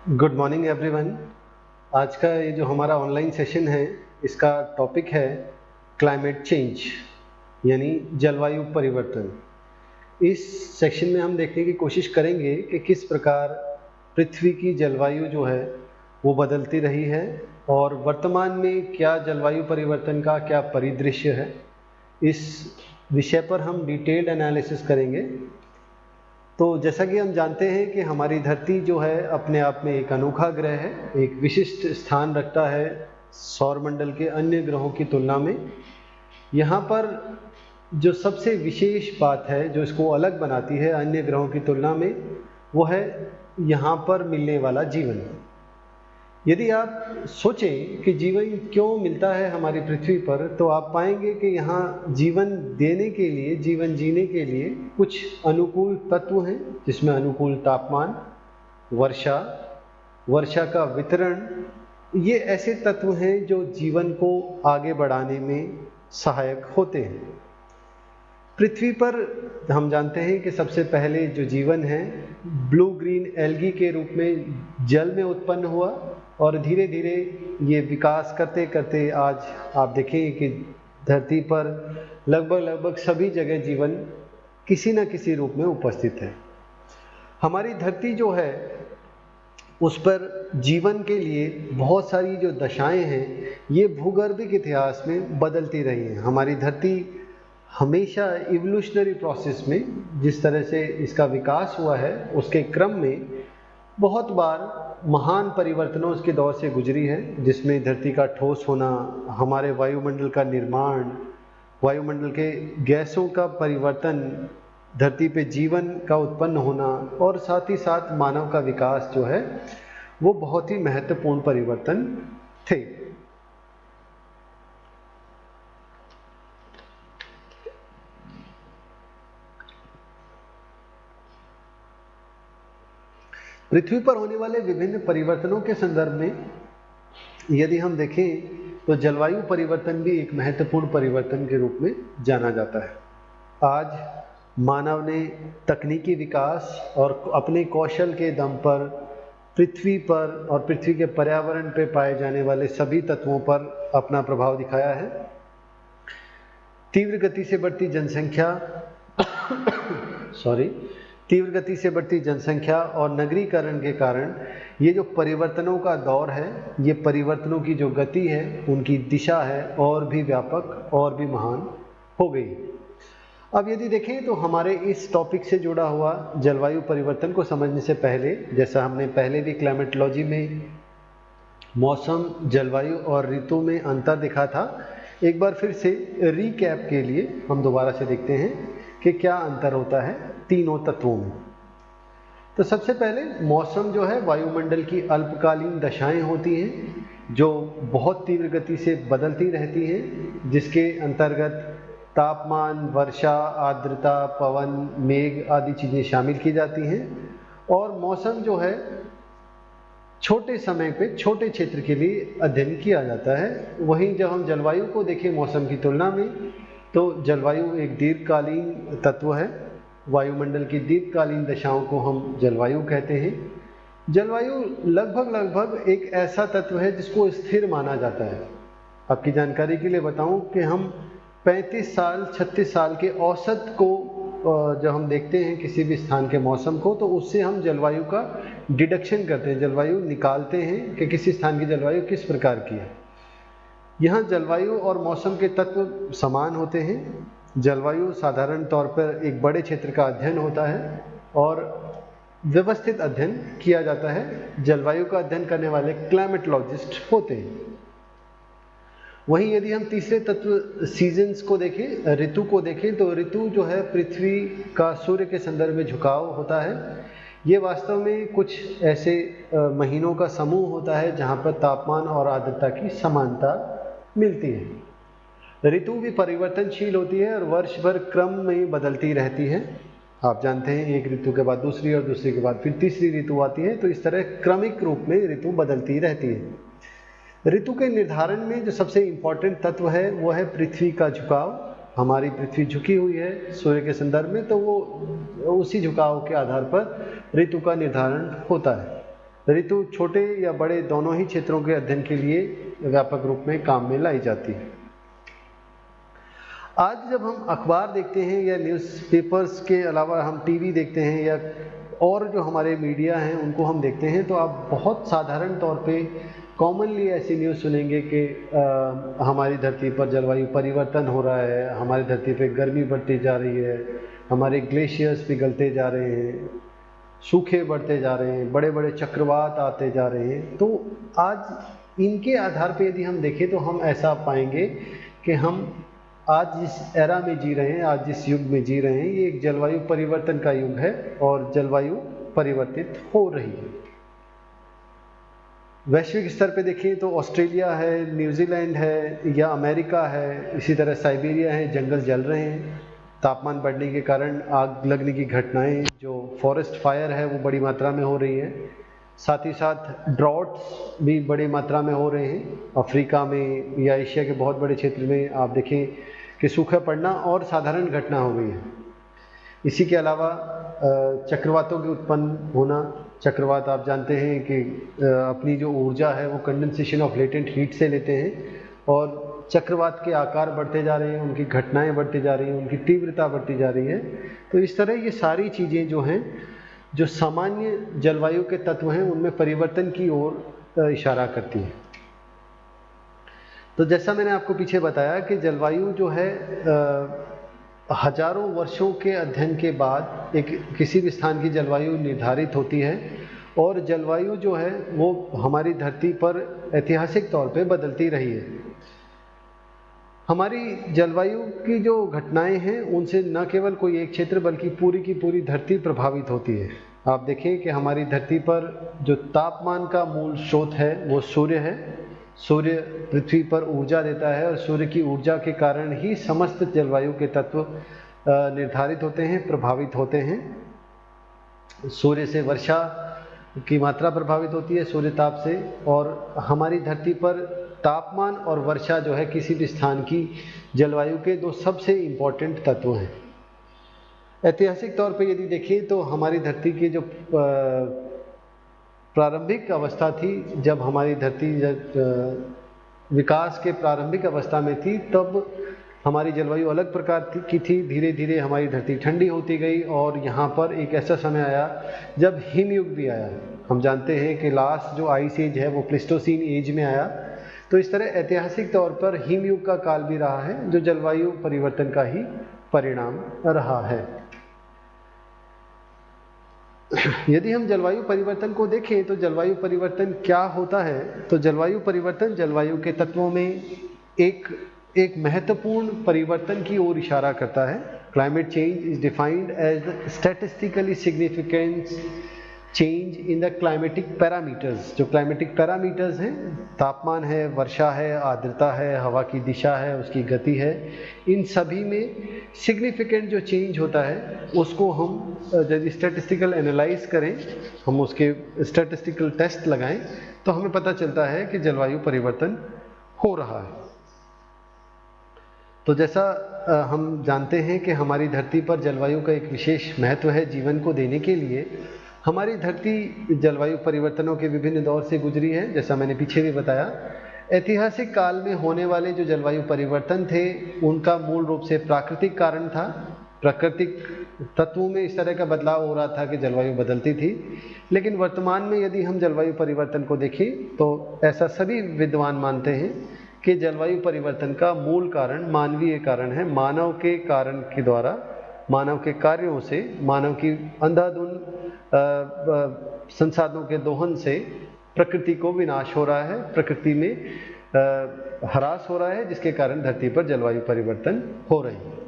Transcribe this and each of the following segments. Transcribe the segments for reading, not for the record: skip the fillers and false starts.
Good morning everyone. आज का ये जो हमारा ऑनलाइन सेशन है, इसका टॉपिक है क्लाइमेट चेंज, यानी जलवायु परिवर्तन। इस सेक्शन में हम देखने की कोशिश करेंगे कि किस प्रकार पृथ्वी की जलवायु जो है वो बदलती रही है और वर्तमान में क्या जलवायु परिवर्तन का क्या परिदृश्य है। इस विषय पर हम डिटेल्ड एनालिसिस करेंगे। तो जैसा कि हम जानते हैं कि हमारी धरती जो है अपने आप में एक अनोखा ग्रह है, एक विशिष्ट स्थान रखता है सौरमंडल के अन्य ग्रहों की तुलना में। यहाँ पर जो सबसे विशेष बात है जो इसको अलग बनाती है अन्य ग्रहों की तुलना में, वो है यहाँ पर मिलने वाला जीवन। यदि आप सोचें कि जीवन क्यों मिलता है हमारी पृथ्वी पर, तो आप पाएंगे कि यहाँ जीवन देने के लिए, जीवन जीने के लिए कुछ अनुकूल तत्व हैं, जिसमें अनुकूल तापमान, वर्षा, वर्षा का वितरण, ये ऐसे तत्व हैं जो जीवन को आगे बढ़ाने में सहायक होते हैं। पृथ्वी पर हम जानते हैं कि सबसे पहले जो जीवन है ब्लू ग्रीन एल्गी के रूप में जल में उत्पन्न हुआ और धीरे धीरे ये विकास करते करते आज आप देखें कि धरती पर लगभग सभी जगह जीवन किसी न किसी रूप में उपस्थित है। हमारी धरती जो है उस पर जीवन के लिए बहुत सारी जो दशाएं हैं ये भूगर्भिक इतिहास में बदलती रही हैं। हमारी धरती हमेशा इवोल्यूशनरी प्रोसेस में जिस तरह से इसका विकास हुआ है उसके क्रम में बहुत बार महान परिवर्तनों के दौर से गुजरी है, जिसमें धरती का ठोस होना, हमारे वायुमंडल का निर्माण, वायुमंडल के गैसों का परिवर्तन, धरती पे जीवन का उत्पन्न होना और साथ ही साथ मानव का विकास जो है वो बहुत ही महत्वपूर्ण परिवर्तन थे। पृथ्वी पर होने वाले विभिन्न परिवर्तनों के संदर्भ में यदि हम देखें तो जलवायु परिवर्तन भी एक महत्वपूर्ण परिवर्तन के रूप में जाना जाता है। आज मानव ने तकनीकी विकास और अपने कौशल के दम पर पृथ्वी पर और पृथ्वी के पर्यावरण पर पाए जाने वाले सभी तत्वों पर अपना प्रभाव दिखाया है। तीव्र गति से बढ़ती जनसंख्या तीव्र गति से बढ़ती जनसंख्या और नगरीकरण के कारण ये जो परिवर्तनों का दौर है, ये परिवर्तनों की जो गति है, उनकी दिशा है और भी व्यापक और भी महान हो गई। अब यदि देखें तो हमारे इस टॉपिक से जुड़ा हुआ जलवायु परिवर्तन को समझने से पहले, जैसा हमने पहले भी क्लाइमेटोलॉजी में मौसम, जलवायु और ऋतु में अंतर दिखा था, एक बार फिर से रीकैप के लिए हम दोबारा से देखते हैं कि क्या अंतर होता है तीनों तत्वों में। तो सबसे पहले मौसम जो है वायुमंडल की अल्पकालीन दशाएं होती हैं जो बहुत तीव्र गति से बदलती रहती हैं, जिसके अंतर्गत तापमान, वर्षा, आर्द्रता, पवन, मेघ आदि चीज़ें शामिल की जाती हैं। और मौसम जो है छोटे समय पे छोटे क्षेत्र के लिए अध्ययन किया जाता है। वहीं जब हम जलवायु को देखें मौसम की तुलना में, तो जलवायु एक दीर्घकालीन तत्व है। वायुमंडल की दीर्घकालीन दशाओं को हम जलवायु कहते हैं। जलवायु लगभग एक ऐसा तत्व है जिसको स्थिर माना जाता है। आपकी जानकारी के लिए बताऊं कि हम 35 साल 36 साल के औसत को जब हम देखते हैं किसी भी स्थान के मौसम को, तो उससे हम जलवायु का डिडक्शन करते हैं, जलवायु निकालते हैं कि किसी स्थान की जलवायु किस प्रकार की है। यहाँ जलवायु और मौसम के तत्व समान होते हैं। जलवायु साधारण तौर पर एक बड़े क्षेत्र का अध्ययन होता है और व्यवस्थित अध्ययन किया जाता है। जलवायु का अध्ययन करने वाले क्लाइमेटोलॉजिस्ट होते हैं। वहीं यदि हम तीसरे तत्व सीजन्स को देखें, ऋतु को देखें, तो ऋतु जो है पृथ्वी का सूर्य के संदर्भ में झुकाव होता है। ये वास्तव में कुछ ऐसे महीनों का समूह होता है जहाँ पर तापमान और आर्द्रता की समानता मिलती है। ऋतु भी परिवर्तनशील होती है और वर्ष भर क्रम में बदलती रहती है। आप जानते हैं एक ऋतु के बाद दूसरी और दूसरी के बाद फिर तीसरी ऋतु आती है, तो इस तरह क्रमिक रूप में ऋतु बदलती रहती है। ऋतु के निर्धारण में जो सबसे इम्पोर्टेंट तत्व है वो है पृथ्वी का झुकाव। हमारी पृथ्वी झुकी हुई है सूर्य के संदर्भ में, तो वो उसी झुकाव के आधार पर ऋतु का निर्धारण होता है। ऋतु छोटे या बड़े दोनों ही क्षेत्रों के अध्ययन के लिए व्यापक रूप में काम में लाई जाती है। आज जब हम अखबार देखते हैं या न्यूज़पेपर्स के अलावा हम टीवी देखते हैं या और जो हमारे मीडिया हैं उनको हम देखते हैं, तो आप बहुत साधारण तौर पे कॉमनली ऐसी न्यूज़ सुनेंगे कि हमारी धरती पर जलवायु परिवर्तन हो रहा है, हमारी धरती पे गर्मी बढ़ती जा रही है, हमारे ग्लेशियर्स पिघलते जा रहे हैं, सूखे बढ़ते जा रहे हैं, बड़े बड़े चक्रवात आते जा रहे हैं। तो आज इनके आधार पे यदि हम देखें तो हम ऐसा पाएंगे कि हम आज जिस एरा में जी रहे हैं, आज जिस युग में जी रहे हैं, ये एक जलवायु परिवर्तन का युग है और जलवायु परिवर्तित हो रही है। वैश्विक स्तर पे देखें तो ऑस्ट्रेलिया है, न्यूजीलैंड है या अमेरिका है, इसी तरह साइबेरिया है, जंगल जल रहे हैं। तापमान बढ़ने के कारण आग लगने की घटनाएं, जो फॉरेस्ट फायर है, वो बड़ी मात्रा में हो रही है। साथ ही साथ ड्रॉट्स भी बड़ी मात्रा में हो रहे हैं। अफ्रीका में या एशिया के बहुत बड़े क्षेत्र में आप देखें कि सूखा पड़ना और साधारण घटना हो गई है। इसी के अलावा चक्रवातों के उत्पन्न होना। चक्रवात आप जानते हैं कि अपनी जो ऊर्जा है वो कंडेंसेशन ऑफ लेटेंट हीट से लेते हैं और चक्रवात के आकार बढ़ते जा रहे हैं, उनकी घटनाएं बढ़ती जा रही हैं, उनकी तीव्रता बढ़ती जा रही है। तो इस तरह ये सारी चीज़ें जो हैं, जो सामान्य जलवायु के तत्व हैं, उनमें परिवर्तन की ओर इशारा करती हैं। तो जैसा मैंने आपको पीछे बताया कि जलवायु जो है हजारों वर्षों के अध्ययन के बाद एक किसी भी स्थान की जलवायु निर्धारित होती है और जलवायु जो है वो हमारी धरती पर ऐतिहासिक तौर पे बदलती रही है। हमारी जलवायु की जो घटनाएं हैं उनसे न केवल कोई एक क्षेत्र बल्कि पूरी की पूरी धरती प्रभावित होती है। आप देखें कि हमारी धरती पर जो तापमान का मूल स्रोत है वो सूर्य है। सूर्य पृथ्वी पर ऊर्जा देता है और सूर्य की ऊर्जा के कारण ही समस्त जलवायु के तत्व निर्धारित होते हैं, प्रभावित होते हैं। सूर्य से वर्षा की मात्रा प्रभावित होती है, सूर्य ताप से, और हमारी धरती पर तापमान और वर्षा जो है किसी भी स्थान की जलवायु के दो सबसे इम्पोर्टेंट तत्व हैं। ऐतिहासिक तौर पे यदि देखें तो हमारी धरती की जो प्रारंभिक अवस्था थी, जब हमारी धरती विकास के प्रारंभिक अवस्था में थी, तब हमारी जलवायु अलग प्रकार की थी। धीरे धीरे हमारी धरती ठंडी होती गई और यहाँ पर एक ऐसा समय आया जब हिमयुग भी आया। हम जानते हैं कि लास्ट जो आइस एज है वो प्लिस्टोसीन एज में आया। तो इस तरह ऐतिहासिक तौर पर हिमयुग का काल भी रहा है, जो जलवायु परिवर्तन का ही परिणाम रहा है। यदि हम जलवायु परिवर्तन को देखें तो जलवायु परिवर्तन क्या होता है, तो जलवायु परिवर्तन जलवायु के तत्वों में एक महत्वपूर्ण परिवर्तन की ओर इशारा करता है। Climate change is defined as the statistically significant change in the climatic parameters. जो क्लाइमेटिक पैरामीटर्स हैं, तापमान है, वर्षा है, आर्द्रता है, हवा की दिशा है, उसकी गति है, इन सभी में सिग्निफिकेंट जो चेंज होता है उसको हम यदि स्टैटिस्टिकल एनालाइज करें, हम उसके स्टैटिस्टिकल टेस्ट लगाएं, तो हमें पता चलता है कि जलवायु परिवर्तन हो रहा है। तो जैसा हम जानते हैं कि हमारी धरती पर जलवायु का एक विशेष महत्व है जीवन को देने के लिए। हमारी धरती जलवायु परिवर्तनों के विभिन्न दौर से गुजरी है, जैसा मैंने पीछे भी बताया। ऐतिहासिक काल में होने वाले जो जलवायु परिवर्तन थे उनका मूल रूप से प्राकृतिक कारण था। प्राकृतिक तत्वों में इस तरह का बदलाव हो रहा था कि जलवायु बदलती थी। लेकिन वर्तमान में यदि हम जलवायु परिवर्तन को देखें तो ऐसा सभी विद्वान मानते हैं कि जलवायु परिवर्तन का मूल कारण मानवीय कारण है। मानव के कारण के द्वारा, मानव के कार्यों से, मानव की अंधाधुंध संसाधनों के दोहन से प्रकृति को विनाश हो रहा है, प्रकृति में ह्रास हो रहा है, जिसके कारण धरती पर जलवायु परिवर्तन हो रही है।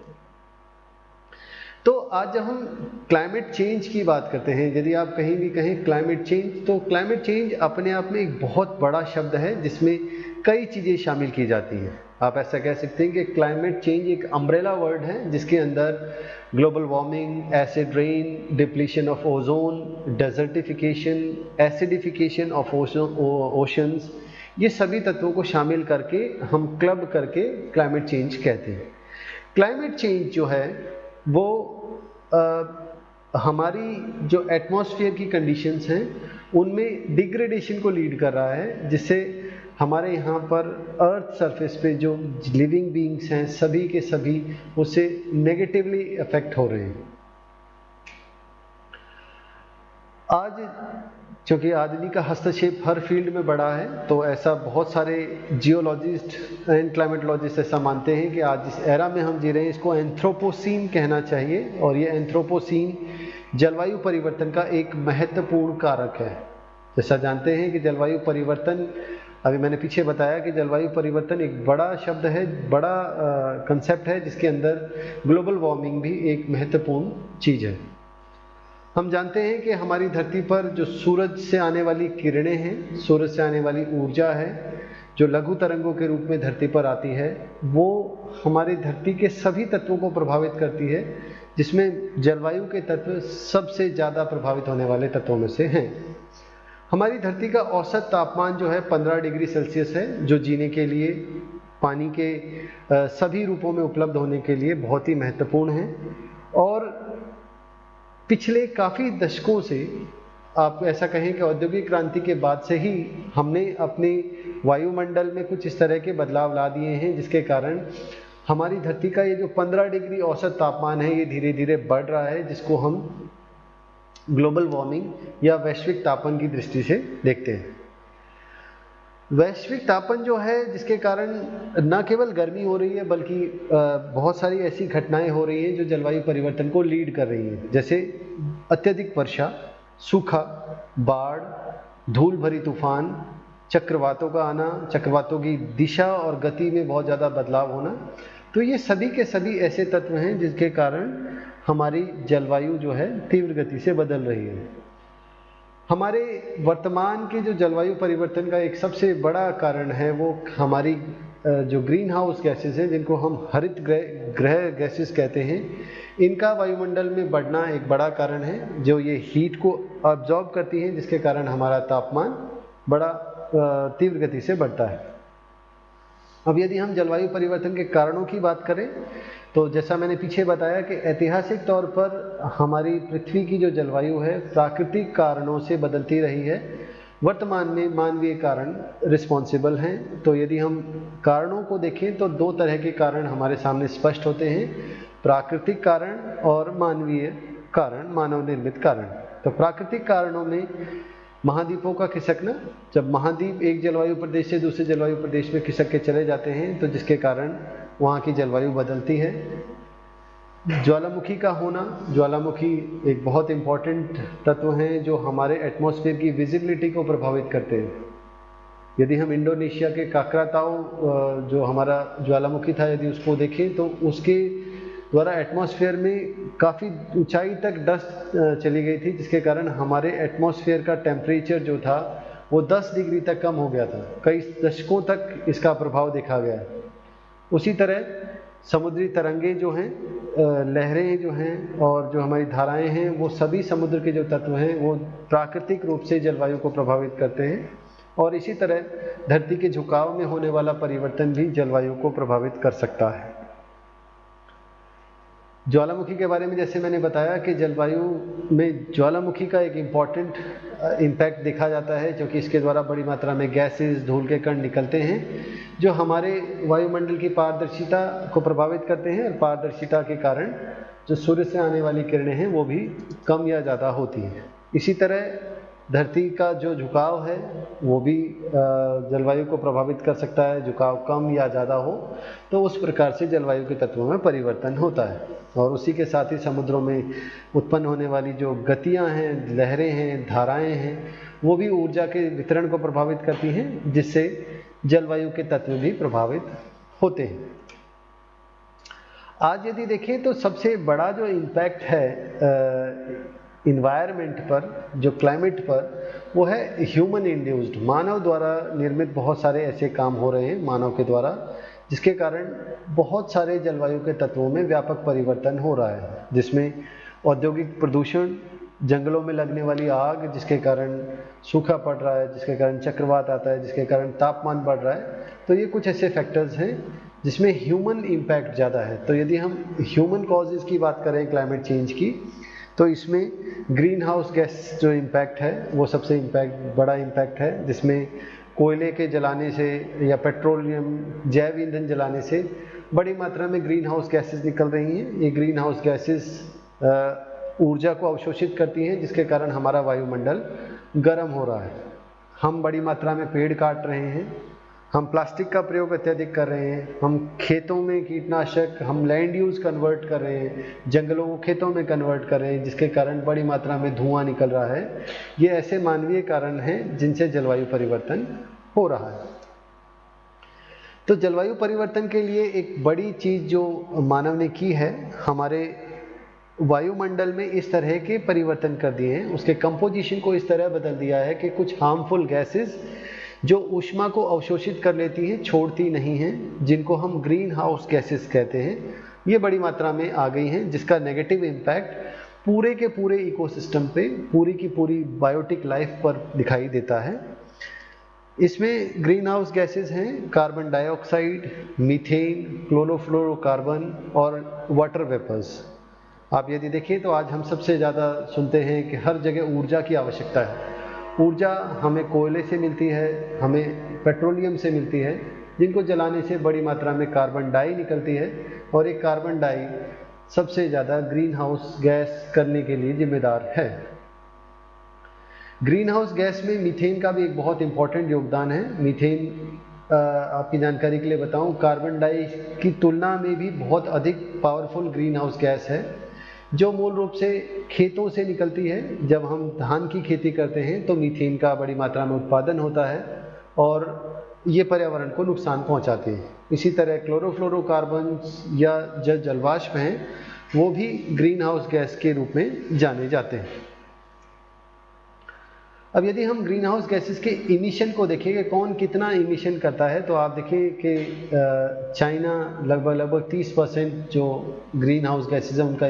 तो आज जब हम क्लाइमेट चेंज की बात करते हैं, यदि आप कहीं भी कहें क्लाइमेट चेंज, तो क्लाइमेट चेंज अपने आप में एक बहुत बड़ा शब्द है जिसमें कई चीज़ें शामिल की जाती हैं। आप ऐसा कह सकते हैं कि क्लाइमेट चेंज एक अम्ब्रेला वर्ड है जिसके अंदर global warming, acid rain, depletion of ozone, desertification, acidification of oceans, ये सभी तत्वों को शामिल करके हम क्लब करके क्लाइमेट चेंज कहते हैं। क्लाइमेट चेंज जो है वो हमारी जो एटमॉस्फेयर की कंडीशंस हैं उनमें डिग्रेडेशन को लीड कर रहा है, जिससे हमारे यहाँ पर अर्थ सरफेस पे जो लिविंग बीइंग्स हैं सभी के सभी उससे नेगेटिवली अफेक्ट हो रहे हैं। आज क्योंकि आदमी का हस्तक्षेप हर फील्ड में बढ़ा है, तो ऐसा बहुत सारे जियोलॉजिस्ट एंड क्लाइमेटोलॉजिस्ट ऐसा मानते हैं कि आज जिस एरा में हम जी रहे हैं इसको एंथ्रोपोसीन कहना चाहिए, और ये एंथ्रोपोसीन जलवायु परिवर्तन का एक महत्वपूर्ण कारक है। जैसा जानते हैं कि जलवायु परिवर्तन, अभी मैंने पीछे बताया कि जलवायु परिवर्तन एक बड़ा शब्द है, बड़ा कंसेप्ट है, जिसके अंदर ग्लोबल वार्मिंग भी एक महत्वपूर्ण चीज़ है। हम जानते हैं कि हमारी धरती पर जो सूरज से आने वाली किरणें हैं, सूरज से आने वाली ऊर्जा है, जो लघु तरंगों के रूप में धरती पर आती है, वो हमारी धरती के सभी तत्वों को प्रभावित करती है, जिसमें जलवायु के तत्व सबसे ज़्यादा प्रभावित होने वाले तत्वों में से हैं। हमारी धरती का औसत तापमान जो है 15 डिग्री सेल्सियस है, जो जीने के लिए, पानी के सभी रूपों में उपलब्ध होने के लिए बहुत ही महत्वपूर्ण है। और पिछले काफ़ी दशकों से, आप ऐसा कहें कि औद्योगिक क्रांति के बाद से ही हमने अपने वायुमंडल में कुछ इस तरह के बदलाव ला दिए हैं, जिसके कारण हमारी धरती का ये जो 15 डिग्री औसत तापमान है, ये धीरे धीरे बढ़ रहा है, जिसको हम ग्लोबल वार्मिंग या वैश्विक तापन की दृष्टि से देखते हैं। वैश्विक तापन जो है, जिसके कारण न केवल गर्मी हो रही है बल्कि बहुत सारी ऐसी घटनाएं हो रही हैं जो जलवायु परिवर्तन को लीड कर रही हैं, जैसे अत्यधिक वर्षा, सूखा, बाढ़, धूल भरी तूफान, चक्रवातों का आना, चक्रवातों की दिशा और गति में बहुत ज़्यादा बदलाव होना। तो ये सभी के सभी ऐसे तत्व हैं जिसके कारण हमारी जलवायु जो है तीव्र गति से बदल रही है। हमारे वर्तमान के जो जलवायु परिवर्तन का एक सबसे बड़ा कारण है वो हमारी जो ग्रीन हाउस गैसेस हैं, जिनको हम हरित ग्रह गैसेस कहते हैं, इनका वायुमंडल में बढ़ना एक बड़ा कारण है, जो ये हीट को अब्जॉर्ब करती हैं, जिसके कारण हमारा तापमान बड़ा तीव्र गति से बढ़ता है। अब यदि हम जलवायु परिवर्तन के कारणों की बात करें, तो जैसा मैंने पीछे बताया कि ऐतिहासिक तौर पर हमारी पृथ्वी की जो जलवायु है प्राकृतिक कारणों से बदलती रही है। वर्तमान में मानवीय कारण रिस्पॉन्सिबल हैं। तो यदि हम कारणों को देखें तो दो तरह के कारण हमारे सामने स्पष्ट होते हैं, प्राकृतिक कारण और मानवीय कारण, मानव निर्मित कारण। तो प्राकृतिक कारणों में महाद्वीपों का खिसकना, जब महाद्वीप एक जलवायु प्रदेश से दूसरे जलवायु प्रदेश में खिसक के चले जाते हैं तो जिसके कारण वहाँ की जलवायु बदलती है। ज्वालामुखी का होना, ज्वालामुखी एक बहुत इम्पॉर्टेंट तत्व हैं जो हमारे एटमॉस्फेयर की विजिबिलिटी को प्रभावित करते हैं। यदि हम इंडोनेशिया के काकराताओ जो हमारा ज्वालामुखी था, यदि उसको देखें तो उसके द्वारा एटमॉस्फेयर में काफ़ी ऊंचाई तक डस्ट चली गई थी, जिसके कारण हमारे एटमॉस्फेयर का टेम्परेचर जो था वो 10 डिग्री तक कम हो गया था। कई दशकों तक इसका प्रभाव देखा गया। उसी तरह समुद्री तरंगे जो हैं, लहरें जो हैं और जो हमारी धाराएं हैं, वो सभी समुद्र के जो तत्व हैं वो प्राकृतिक रूप से जलवायु को प्रभावित करते हैं। और इसी तरह धरती के झुकाव में होने वाला परिवर्तन भी जलवायु को प्रभावित कर सकता है। ज्वालामुखी के बारे में जैसे मैंने बताया कि जलवायु में ज्वालामुखी का एक इम्पॉर्टेंट इम्पैक्ट देखा जाता है, क्योंकि इसके द्वारा बड़ी मात्रा में गैसेस, धूल के कण निकलते हैं जो हमारे वायुमंडल की पारदर्शिता को प्रभावित करते हैं, और पारदर्शिता के कारण जो सूर्य से आने वाली किरणें हैं वो भी कम या ज़्यादा होती हैं। इसी तरह धरती का जो झुकाव है वो भी जलवायु को प्रभावित कर सकता है। झुकाव कम या ज़्यादा हो तो उस प्रकार से जलवायु के तत्वों में परिवर्तन होता है। और उसी के साथ ही समुद्रों में उत्पन्न होने वाली जो गतियां हैं, लहरें हैं, धाराएं हैं, वो भी ऊर्जा के वितरण को प्रभावित करती हैं, जिससे जलवायु के तत्व भी प्रभावित होते हैं। आज यदि देखें तो सबसे बड़ा जो इम्पैक्ट है इन्वायरमेंट पर, जो क्लाइमेट पर, वो है ह्यूमन इंड्यूस्ड, मानव द्वारा निर्मित बहुत सारे ऐसे काम हो रहे हैं मानव के द्वारा, जिसके कारण बहुत सारे जलवायु के तत्वों में व्यापक परिवर्तन हो रहा है, जिसमें औद्योगिक प्रदूषण, जंगलों में लगने वाली आग जिसके कारण सूखा पड़ रहा है, जिसके कारण चक्रवात आता है, जिसके कारण तापमान बढ़ रहा है। तो ये कुछ ऐसे फैक्टर्स हैं जिसमें ह्यूमन इम्पैक्ट ज़्यादा है। तो यदि हम ह्यूमन कॉजेज़ की बात करें क्लाइमेट चेंज की, तो इसमें ग्रीन हाउस गैस जो इम्पैक्ट है वो सबसे बड़ा इम्पैक्ट है, जिसमें कोयले के जलाने से या पेट्रोलियम जैव ईंधन जलाने से बड़ी मात्रा में ग्रीन हाउस गैसेस निकल रही हैं। ये ग्रीन हाउस गैसेस ऊर्जा को अवशोषित करती हैं, जिसके कारण हमारा वायुमंडल गर्म हो रहा है। हम बड़ी मात्रा में पेड़ काट रहे हैं, हम प्लास्टिक का प्रयोग अत्यधिक कर रहे हैं, हम खेतों में कीटनाशक, हम लैंड यूज़ कन्वर्ट कर रहे हैं, जंगलों को खेतों में कन्वर्ट कर रहे हैं, जिसके कारण बड़ी मात्रा में धुआं निकल रहा है। ये ऐसे मानवीय कारण हैं जिनसे जलवायु परिवर्तन हो रहा है। तो जलवायु परिवर्तन के लिए एक बड़ी चीज़ जो मानव ने की है, हमारे वायुमंडल में इस तरह के परिवर्तन कर दिए हैं, उसके कंपोजिशन को इस तरह बदल दिया है कि कुछ हार्मफुल गैसेस जो ऊष्मा को अवशोषित कर लेती हैं, छोड़ती नहीं हैं, जिनको हम ग्रीन हाउस गैसेस कहते हैं, ये बड़ी मात्रा में आ गई हैं, जिसका नेगेटिव इम्पैक्ट पूरे के पूरे इकोसिस्टम पे, पूरी की पूरी बायोटिक लाइफ पर दिखाई देता है। इसमें ग्रीन हाउस गैसेस हैं कार्बन डाइऑक्साइड, मीथेन, क्लोरोफ्लोरोकार्बन और वाटर वेपर्स। आप यदि देखें तो आज हम सबसे ज़्यादा सुनते हैं कि हर जगह ऊर्जा की आवश्यकता है। ऊर्जा हमें कोयले से मिलती है, हमें पेट्रोलियम से मिलती है, जिनको जलाने से बड़ी मात्रा में कार्बन डाई निकलती है, और एक कार्बन डाई सबसे ज़्यादा ग्रीन हाउस गैस करने के लिए जिम्मेदार है। ग्रीन हाउस गैस में मीथेन का भी एक बहुत इम्पॉर्टेंट योगदान है। मीथेन आपकी जानकारी के लिए बताऊं, कार्बन डाई की तुलना में भी बहुत अधिक पावरफुल ग्रीन हाउस गैस है, जो मूल रूप से खेतों से निकलती है। जब हम धान की खेती करते हैं तो मीथेन का बड़ी मात्रा में उत्पादन होता है और ये पर्यावरण को नुकसान पहुंचाते हैं। इसी तरह क्लोरोफ्लोरोकार्बन या जो जलवाष्प हैं वो भी ग्रीन हाउस गैस के रूप में जाने जाते हैं। अब यदि हम ग्रीन हाउस गैसेस के इमिशन को देखें कि कौन कितना इमिशन करता है, तो आप देखिए कि चाइना लगभग 30% जो ग्रीन हाउस गैसेस है उनका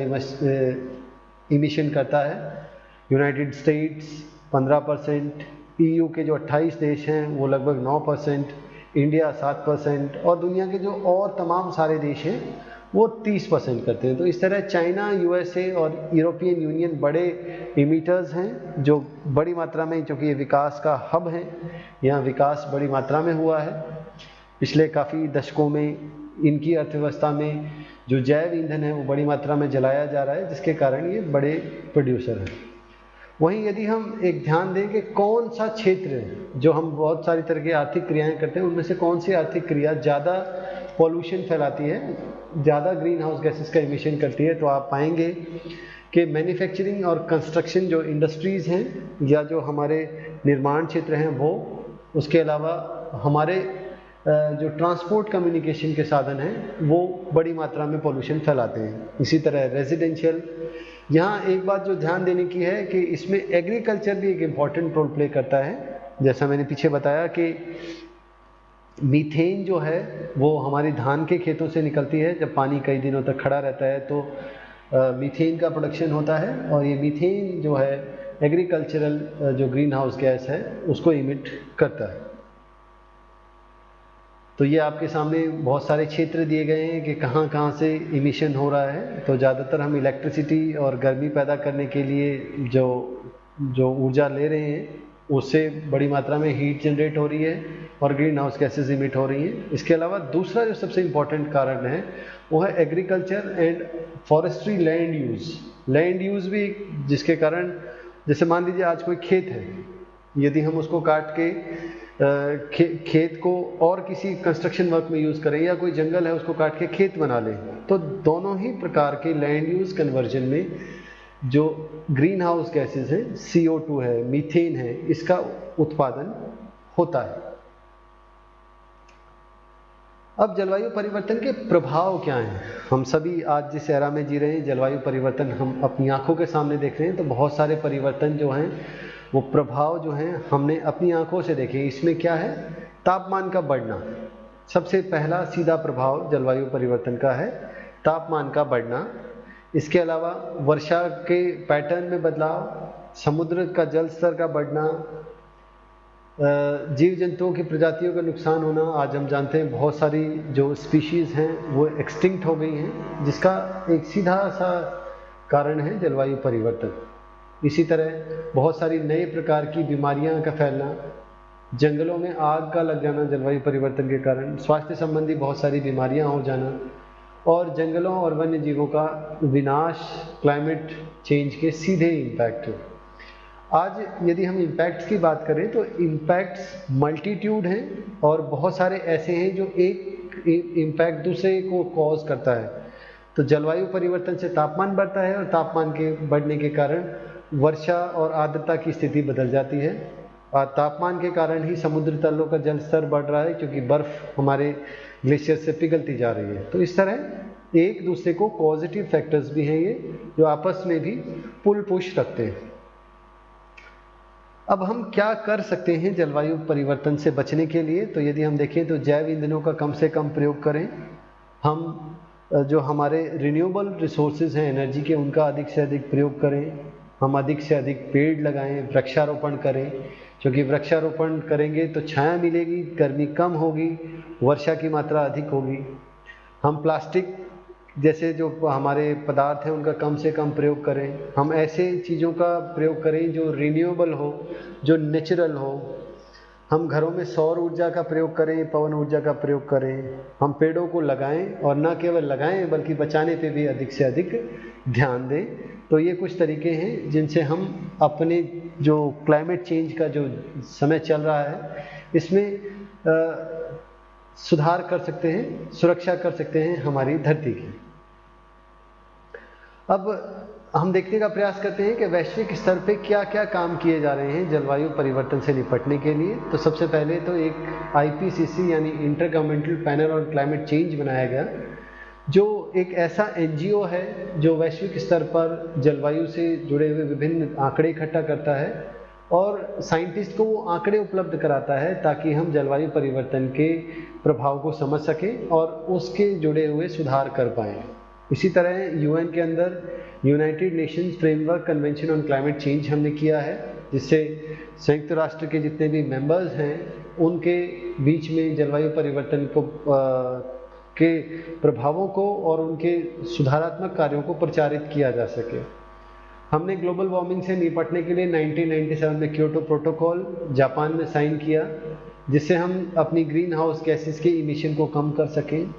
इमिशन करता है। यूनाइटेड स्टेट्स 15%, EU के जो 28 देश हैं वो लगभग 9%, इंडिया 7%, और दुनिया के जो और तमाम सारे देश हैं वो 30% करते हैं। तो इस तरह चाइना, USA और यूरोपियन यूनियन बड़े इमिटर्स हैं, जो बड़ी मात्रा में, क्योंकि ये विकास का हब है, यहाँ विकास बड़ी मात्रा में हुआ है। पिछले काफ़ी दशकों में इनकी अर्थव्यवस्था में जो जैव ईंधन है वो बड़ी मात्रा में जलाया जा रहा है, जिसके कारण ये बड़े प्रोड्यूसर हैं। वहीं यदि हम एक ध्यान दें कि कौन सा क्षेत्र है जो हम बहुत सारी तरह की आर्थिक क्रियाएं करते हैं, उनमें से कौन सी आर्थिक क्रिया ज़्यादा पॉल्यूशन फैलाती है, ज़्यादा ग्रीन हाउस गैसेस का इमिशन करती है, तो आप पाएंगे कि मैन्युफैक्चरिंग और कंस्ट्रक्शन जो इंडस्ट्रीज़ हैं या जो हमारे निर्माण क्षेत्र हैं वो, उसके अलावा हमारे जो ट्रांसपोर्ट कम्युनिकेशन के साधन हैं वो बड़ी मात्रा में पॉल्यूशन फैलाते हैं। इसी तरह रेजिडेंशियल, यहाँ एक बात जो ध्यान देने की है कि इसमें एग्रीकल्चर भी एक इम्पॉर्टेंट रोल प्ले करता है। जैसा मैंने पीछे बताया कि मीथेन जो है वो हमारी धान के खेतों से निकलती है, जब पानी कई दिनों तक खड़ा रहता है तो मीथेन का प्रोडक्शन होता है, और ये मीथेन जो है एग्रीकल्चरल जो ग्रीन हाउस गैस है उसको इमिट करता है। तो ये आपके सामने बहुत सारे क्षेत्र दिए गए हैं कि कहाँ कहाँ से इमिशन हो रहा है। तो ज़्यादातर हम इलेक्ट्रिसिटी और गर्मी पैदा करने के लिए जो ऊर्जा ले रहे हैं उससे बड़ी मात्रा में हीट जनरेट हो रही है और ग्रीन हाउस गैसेज इमिट हो रही हैं। इसके अलावा दूसरा जो सबसे इम्पॉर्टेंट कारण है वो है agriculture and forestry land use भी, जिसके कारण जैसे मान लीजिए आज कोई खेत है, यदि हम उसको काट के खेत को और किसी कंस्ट्रक्शन वर्क में यूज़ करें, या कोई जंगल है उसको काट के खेत बना लें, तो दोनों ही प्रकार के लैंड यूज़ कन्वर्जन में जो ग्रीन हाउस गैसेज हैं, CO2 है, मीथेन है, इसका उत्पादन होता है। अब जलवायु परिवर्तन के प्रभाव क्या हैं? हम सभी आज जिस एरा में जी रहे हैं, जलवायु परिवर्तन हम अपनी आंखों के सामने देख रहे हैं। तो बहुत सारे परिवर्तन जो हैं वो प्रभाव जो हैं हमने अपनी आंखों से देखे। इसमें क्या है? तापमान का बढ़ना सबसे पहला सीधा प्रभाव जलवायु परिवर्तन का है, तापमान का बढ़ना। इसके अलावा वर्षा के पैटर्न में बदलाव, समुद्र का जल स्तर का बढ़ना, जीव जंतुओं की प्रजातियों का नुकसान होना। आज हम जानते हैं बहुत सारी जो स्पीशीज़ हैं वो एक्सटिंक्ट हो गई हैं, जिसका एक सीधा सा कारण है जलवायु परिवर्तन। इसी तरह बहुत सारी नए प्रकार की बीमारियां का फैलना, जंगलों में आग का लग जाना जलवायु परिवर्तन के कारण, स्वास्थ्य संबंधी बहुत सारी बीमारियां हो जाना और जंगलों और वन्य जीवों का विनाश क्लाइमेट चेंज के सीधे इम्पैक्ट है। आज यदि हम इम्पैक्ट्स की बात करें तो इम्पैक्ट्स मल्टीट्यूड हैं और बहुत सारे ऐसे हैं जो एक इम्पैक्ट दूसरे को कॉज करता है। तो जलवायु परिवर्तन से तापमान बढ़ता है और तापमान के बढ़ने के कारण वर्षा और आर्द्रता की स्थिति बदल जाती है और तापमान के कारण ही समुद्र तलों का जल स्तर बढ़ रहा है क्योंकि बर्फ हमारे ग्लेशियर से पिघलती जा रही है। तो इस तरह एक दूसरे को पॉजिटिव फैक्टर्स भी हैं ये जो आपस में भी पुल पुश रखते हैं। अब हम क्या कर सकते हैं जलवायु परिवर्तन से बचने के लिए? तो यदि हम देखें तो जैव ईंधनों का कम से कम प्रयोग करें, हम जो हमारे रिन्यूएबल रिसोर्सेज हैं एनर्जी के उनका अधिक से अधिक प्रयोग करें, हम अधिक से अधिक पेड़ लगाएं, वृक्षारोपण करें, क्योंकि वृक्षारोपण करेंगे तो छाया मिलेगी, गर्मी कम होगी, वर्षा की मात्रा अधिक होगी। हम प्लास्टिक जैसे जो हमारे पदार्थ हैं उनका कम से कम प्रयोग करें, हम ऐसे चीज़ों का प्रयोग करें जो रिन्यूएबल हो, जो नेचुरल हो। हम घरों में सौर ऊर्जा का प्रयोग करें, पवन ऊर्जा का प्रयोग करें, हम पेड़ों को लगाएं और न केवल लगाएं बल्कि बचाने पे भी अधिक से अधिक ध्यान दें। तो ये कुछ तरीके हैं जिनसे हम अपने जो क्लाइमेट चेंज का जो समय चल रहा है इसमें सुधार कर सकते हैं, सुरक्षा कर सकते हैं हमारी धरती की। अब हम देखने का प्रयास करते हैं कि वैश्विक स्तर पे क्या क्या काम किए जा रहे हैं जलवायु परिवर्तन से निपटने के लिए। तो सबसे पहले तो एक IPCC यानी inter governmental panel on climate change बनाया गया, जो एक ऐसा NGO है जो वैश्विक स्तर पर जलवायु से जुड़े हुए विभिन्न आंकड़े इकट्ठा करता है और साइंटिस्ट को वो आंकड़े उपलब्ध कराता है ताकि हम जलवायु परिवर्तन के प्रभाव को समझ सकें और उसके जुड़े हुए सुधार कर पाएँ। इसी तरह UN के अंदर United Nations framework convention on climate change हमने किया है, जिससे संयुक्त राष्ट्र के जितने भी मेंबर्स हैं उनके बीच में जलवायु परिवर्तन को के प्रभावों को और उनके सुधारात्मक कार्यों को प्रचारित किया जा सके। हमने ग्लोबल वार्मिंग से निपटने के लिए 1997 में क्योटो प्रोटोकॉल जापान में साइन किया, जिससे हम अपनी ग्रीन हाउस गैसेस के इमिशन को कम कर सकें।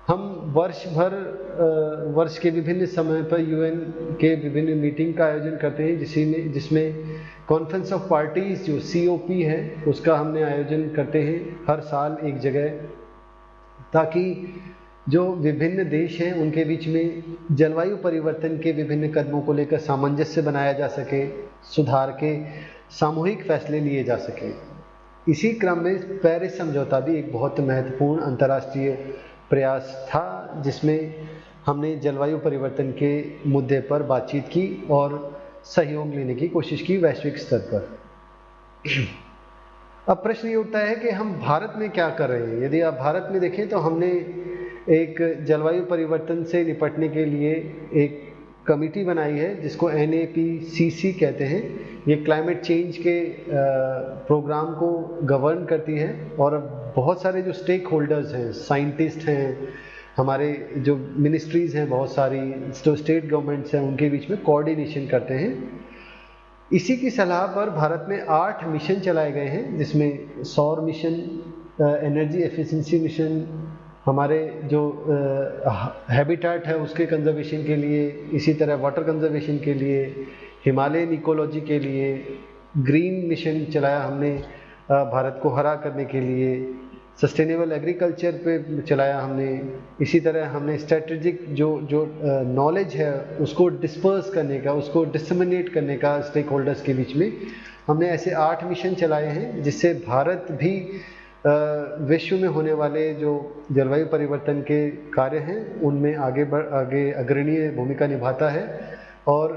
हम वर्ष के विभिन्न समय पर UN के विभिन्न मीटिंग का आयोजन करते हैं, जिसमें कॉन्फ्रेंस ऑफ पार्टीज जो COP है उसका हमने आयोजन करते हैं हर साल एक जगह, ताकि जो विभिन्न देश हैं उनके बीच में जलवायु परिवर्तन के विभिन्न कदमों को लेकर सामंजस्य बनाया जा सके, सुधार के सामूहिक फैसले लिए जा सके। इसी क्रम में पेरिस समझौता भी एक बहुत महत्वपूर्ण अंतर्राष्ट्रीय प्रयास था, जिसमें हमने जलवायु परिवर्तन के मुद्दे पर बातचीत की और सहयोग लेने की कोशिश की वैश्विक स्तर पर। अब प्रश्न ये उठता है कि हम भारत में क्या कर रहे हैं। यदि आप भारत में देखें तो हमने एक जलवायु परिवर्तन से निपटने के लिए एक कमेटी बनाई है जिसको NAPCC कहते हैं। ये क्लाइमेट चेंज के प्रोग्राम को गवर्न करती है और बहुत सारे जो स्टेक होल्डर्स हैं, साइंटिस्ट हैं, हमारे जो मिनिस्ट्रीज़ हैं, बहुत सारी जो स्टेट गवर्नमेंट्स हैं, उनके बीच में कोऑर्डिनेशन करते हैं। इसी की सलाह पर भारत में 8 मिशन चलाए गए हैं, जिसमें सौर मिशन, एनर्जी एफिशिएंसी मिशन, हमारे जो हैबिटेट है उसके कंजर्वेशन के लिए, इसी तरह वाटर कंजर्वेशन के लिए, हिमालयन इकोलॉजी के लिए, ग्रीन मिशन चलाया हमने भारत को हरा करने के लिए, सस्टेनेबल एग्रीकल्चर पे चलाया हमने। इसी तरह हमने स्ट्रेटेजिक जो नॉलेज है उसको डिस्पर्स करने का, उसको डिसमिनेट करने का स्टेक होल्डर्स के बीच में हमने ऐसे 8 मिशन चलाए हैं, जिससे भारत भी विश्व में होने वाले जो जलवायु परिवर्तन के कार्य हैं उनमें आगे अग्रणीय भूमिका निभाता है और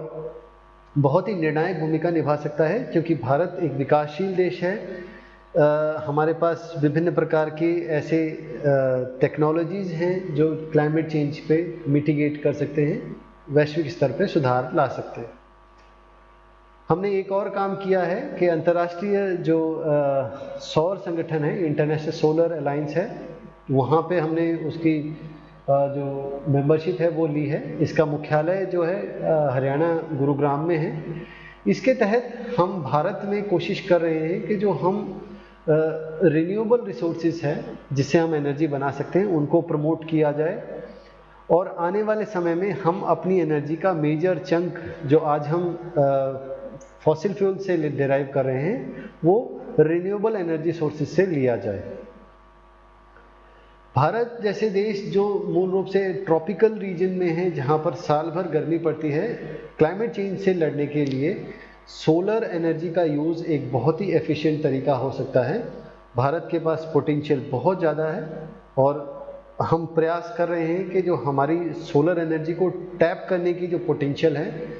बहुत ही निर्णायक भूमिका निभा सकता है, क्योंकि भारत एक विकासशील देश है। हमारे पास विभिन्न प्रकार की ऐसे टेक्नोलॉजीज़ हैं जो क्लाइमेट चेंज पे मिटिगेट कर सकते हैं, वैश्विक स्तर पे सुधार ला सकते हैं। हमने एक और काम किया है कि अंतर्राष्ट्रीय जो सौर संगठन है, इंटरनेशनल सोलर अलायंस है, वहाँ पे हमने उसकी जो मेंबरशिप है वो ली है। इसका मुख्यालय जो है हरियाणा गुरुग्राम में है। इसके तहत हम भारत में कोशिश कर रहे हैं कि जो हम रिन्यूएबल रिसोर्सेज है जिससे हम एनर्जी बना सकते हैं उनको प्रमोट किया जाए, और आने वाले समय में हम अपनी एनर्जी का मेजर चंक जो आज हम फॉसिल फ्यूल से डिराइव कर रहे हैं वो रिन्यूएबल एनर्जी सोर्सेज से लिया जाए। भारत जैसे देश जो मूल रूप से ट्रॉपिकल रीजन में है जहाँ पर साल भर गर्मी पड़ती है, क्लाइमेट चेंज से लड़ने के लिए सोलर एनर्जी का यूज़ एक बहुत ही एफिशिएंट तरीका हो सकता है। भारत के पास पोटेंशियल बहुत ज़्यादा है और हम प्रयास कर रहे हैं कि जो हमारी सोलर एनर्जी को टैप करने की जो पोटेंशियल है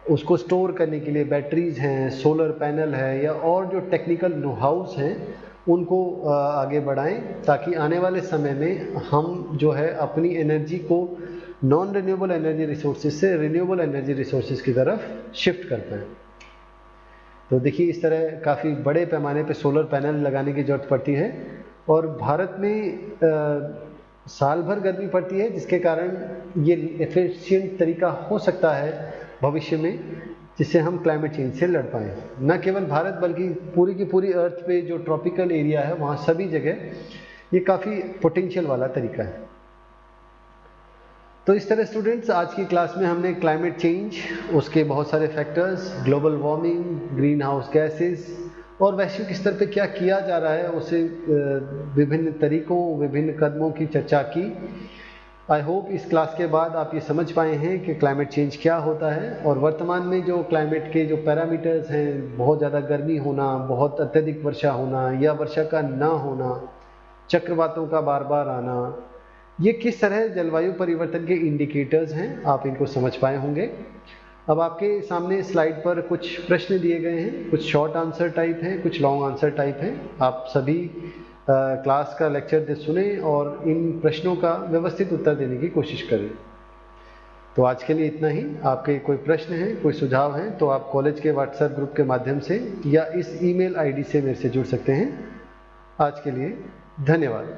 उसको स्टोर करने के लिए बैटरीज हैं, सोलर पैनल है या और जो टेक्निकल नो हाउस हैं उनको आगे बढ़ाएं, ताकि आने वाले समय में हम जो है अपनी एनर्जी को नॉन रिन्यूएबल एनर्जी रिसोर्सेज से रिन्यूएबल एनर्जी रिसोर्सेज की तरफ शिफ्ट कर पाएँ। तो देखिए इस तरह काफ़ी बड़े पैमाने पे सोलर पैनल लगाने की ज़रूरत पड़ती है और भारत में साल भर गर्मी पड़ती है, जिसके कारण ये एफिशिएंट तरीका हो सकता है भविष्य में जिससे हम क्लाइमेट चेंज से लड़ पाएँ। न केवल भारत बल्कि पूरी की पूरी अर्थ पे जो ट्रॉपिकल एरिया है वहाँ सभी जगह ये काफ़ी पोटेंशियल वाला तरीका है। तो इस तरह स्टूडेंट्स आज की क्लास में हमने क्लाइमेट चेंज, उसके बहुत सारे factors, global warming, green house gases और वैश्विक स्तर पे क्या किया जा रहा है उसे विभिन्न तरीकों, विभिन्न कदमों की चर्चा की। आई होप इस क्लास के बाद आप ये समझ पाए हैं कि क्लाइमेट चेंज क्या होता है और वर्तमान में जो क्लाइमेट के जो पैरामीटर्स हैं, बहुत ज़्यादा गर्मी होना, बहुत अत्यधिक वर्षा होना या वर्षा का ना होना, चक्रवातों का बार बार आना, ये किस तरह जलवायु परिवर्तन के इंडिकेटर्स हैं, आप इनको समझ पाए होंगे। अब आपके सामने स्लाइड पर कुछ प्रश्न दिए गए हैं, कुछ शॉर्ट आंसर टाइप हैं, कुछ लॉन्ग आंसर टाइप हैं। आप सभी क्लास का लेक्चर सुने और इन प्रश्नों का व्यवस्थित उत्तर देने की कोशिश करें। तो आज के लिए इतना ही। आपके कोई प्रश्न हैं, कोई सुझाव हैं तो आप कॉलेज के व्हाट्सएप ग्रुप के माध्यम से या इस ईमेल आईडी से मेरे से जुड़ सकते हैं। आज के लिए धन्यवाद।